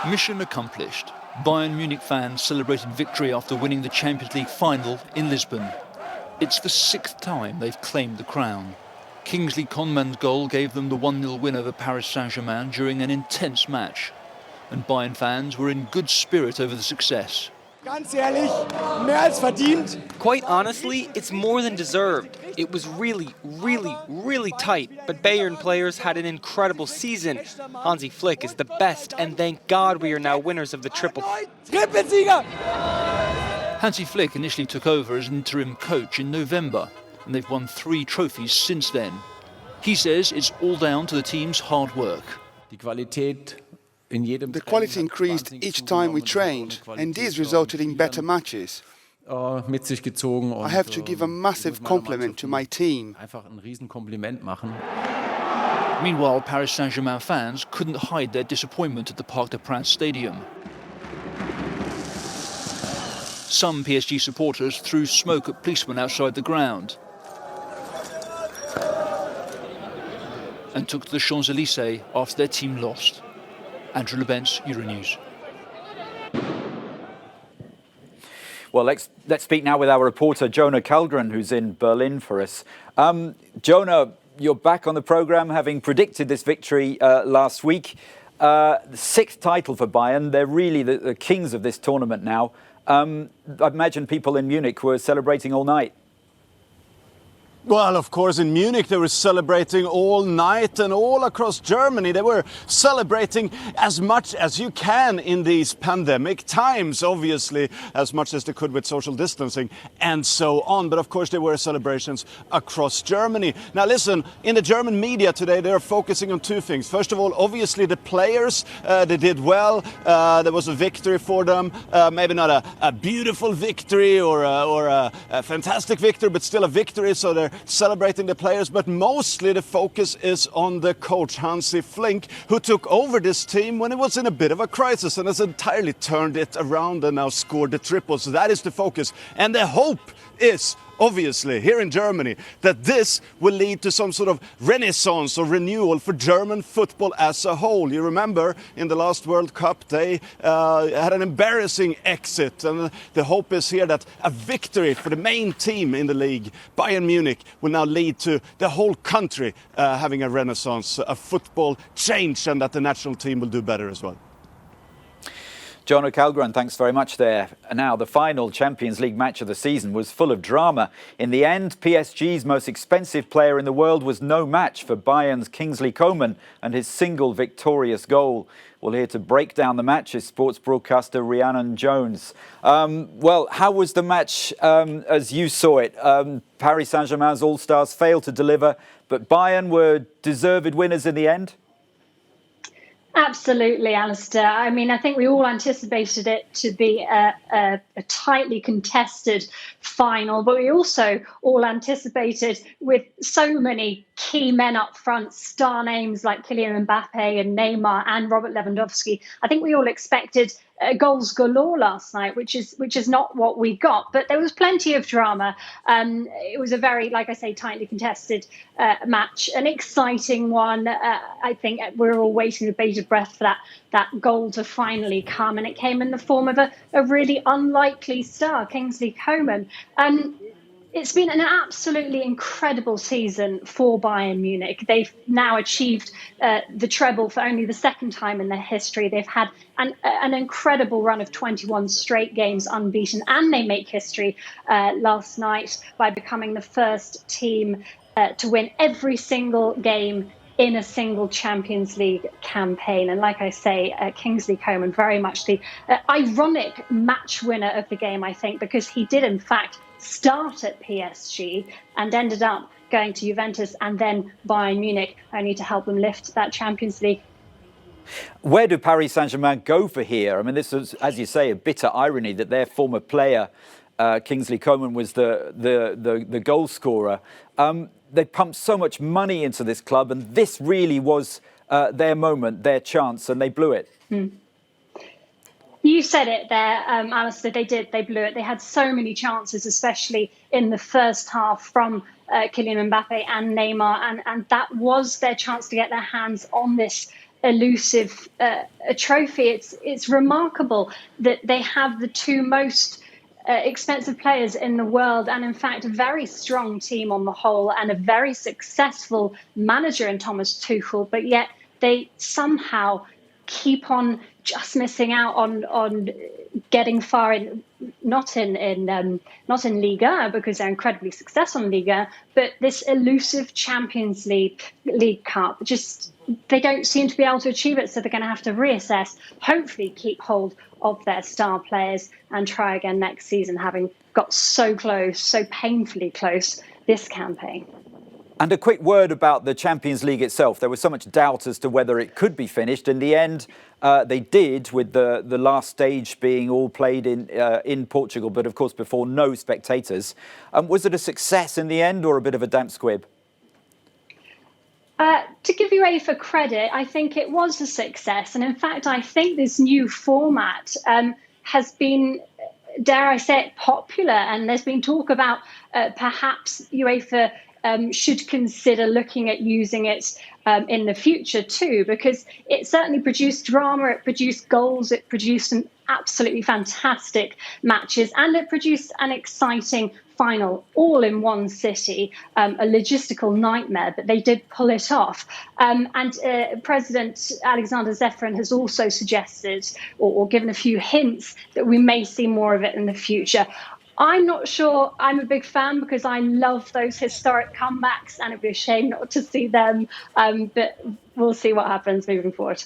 Mission accomplished. Bayern Munich fans celebrated victory after winning the Champions League final in Lisbon. It's the 6th time they've claimed the crown. Kingsley Coman's goal gave them the 1-0 win over Paris Saint-Germain during an intense match. And Bayern fans were in good spirit over the success. Ganz ehrlich, mehr als verdient. Quite honestly, it's more than deserved. It was really tight, but Bayern players had an incredible season. Hansi Flick is the best, and thank God we are now winners of the triple. Hansi Flick initially took over as interim coach in November, and they've won 3 trophies since then. He says it's all down to the team's hard work. The quality increased each time we trained, and this resulted in better matches. I have to give a massive compliment to my team. Meanwhile, Paris Saint-Germain fans couldn't hide their disappointment at the Parc des Princes stadium. Some PSG supporters threw smoke at policemen outside the ground and took to the Champs-Élysées after their team lost. Andrew Lebens, Euronews. Well, let's speak now with our reporter, Jona Kalgren, who's in Berlin for us. Jona, you're back on the programme, having predicted this victory last week. The 6th title for Bayern. They're really the kings of this tournament now. I imagine people in Munich were celebrating all night. Well, of course, in Munich they were celebrating all night, and all across Germany they were celebrating as much as you can in these pandemic times, obviously, as much as they could with social distancing and so on. But of course there were celebrations across Germany. Now listen, in the German media today they're focusing on 2 things. First of all, obviously the players, they did well. There was a victory for them, maybe not a beautiful victory or a fantastic victory, but still a victory, so they're celebrating the players, but mostly the focus is on the coach Hansi Flick, who took over this team when it was in a bit of a crisis and has entirely turned it around and now scored the triple. So that is the focus, and the hope is obviously here in Germany that this will lead to some sort of renaissance or renewal for German football as a whole. You remember in the last World Cup they had an embarrassing exit, and the hope is here that a victory for the main team in the league, Bayern Munich, will now lead to the whole country having a renaissance, a football change, and that the national team will do better as well. Jona Kalgren, thanks very much there. Now, the final Champions League match of the season was full of drama. In the end, PSG's most expensive player in the world was no match for Bayern's Kingsley Coman and his single victorious goal. Well, here to break down the match is sports broadcaster Rhiannon Jones. Well, how was the match as you saw it? Paris Saint-Germain's All-Stars failed to deliver, but Bayern were deserved winners in the end? Absolutely, Alistair. I mean, I think we all anticipated it to be a tightly contested final, but we also all anticipated, with so many key men up front, star names like Kylian Mbappe and Neymar and Robert Lewandowski, I think we all expected goals galore last night, which is not what we got. But there was plenty of drama. It was a very, like I say, tightly contested match, an exciting one. I think we're all waiting with bated breath for that goal to finally come, and it came in the form of a really unlikely star, Kingsley Coman. It's been an absolutely incredible season for Bayern Munich. They've now achieved the treble for only the 2nd time in their history. They've had an incredible run of 21 straight games unbeaten, and they make history last night by becoming the first team to win every single game in a single Champions League campaign. And like I say, Kingsley Coman, very much the ironic match winner of the game, I think, because he did, in fact, start at PSG and ended up going to Juventus and then Bayern Munich, only to help them lift that Champions League. Where do Paris Saint-Germain go for here? I mean, this is, as you say, a bitter irony that their former player, Kingsley Coman, was the goal scorer. They pumped so much money into this club, and this really was their moment, their chance, and they blew it. You said it there, Alistair. They blew it. They had so many chances, especially in the first half, from Kylian Mbappe and Neymar, and that was their chance to get their hands on this elusive a trophy. It's remarkable that they have the two most expensive players in the world, and in fact a very strong team on the whole, and a very successful manager in Thomas Tuchel, but yet they somehow keep on just missing out on getting far in, not in Liga, because they're incredibly successful in Liga, but this elusive Champions League Cup. Just they don't seem to be able to achieve it, so they're going to have to reassess, hopefully keep hold of their star players and try again next season, having got so close, so painfully close this campaign. And a quick word about the Champions League itself. There was so much doubt as to whether it could be finished. In the end, they did, with the last stage being all played in Portugal, but of course before no spectators. Was it a success in the end, or a bit of a damp squib? To give UEFA credit, I think it was a success. And in fact, I think this new format has been, dare I say it, popular. And there's been talk about perhaps UEFA should consider looking at using it in the future too, because it certainly produced drama, it produced goals, it produced some absolutely fantastic matches, and it produced an exciting final all in one city, a logistical nightmare, but they did pull it off. And President Alexander Zefrin has also suggested or given a few hints that we may see more of it in the future. I'm not sure I'm a big fan, because I love those historic comebacks, and it'd be a shame not to see them. But we'll see what happens moving forward.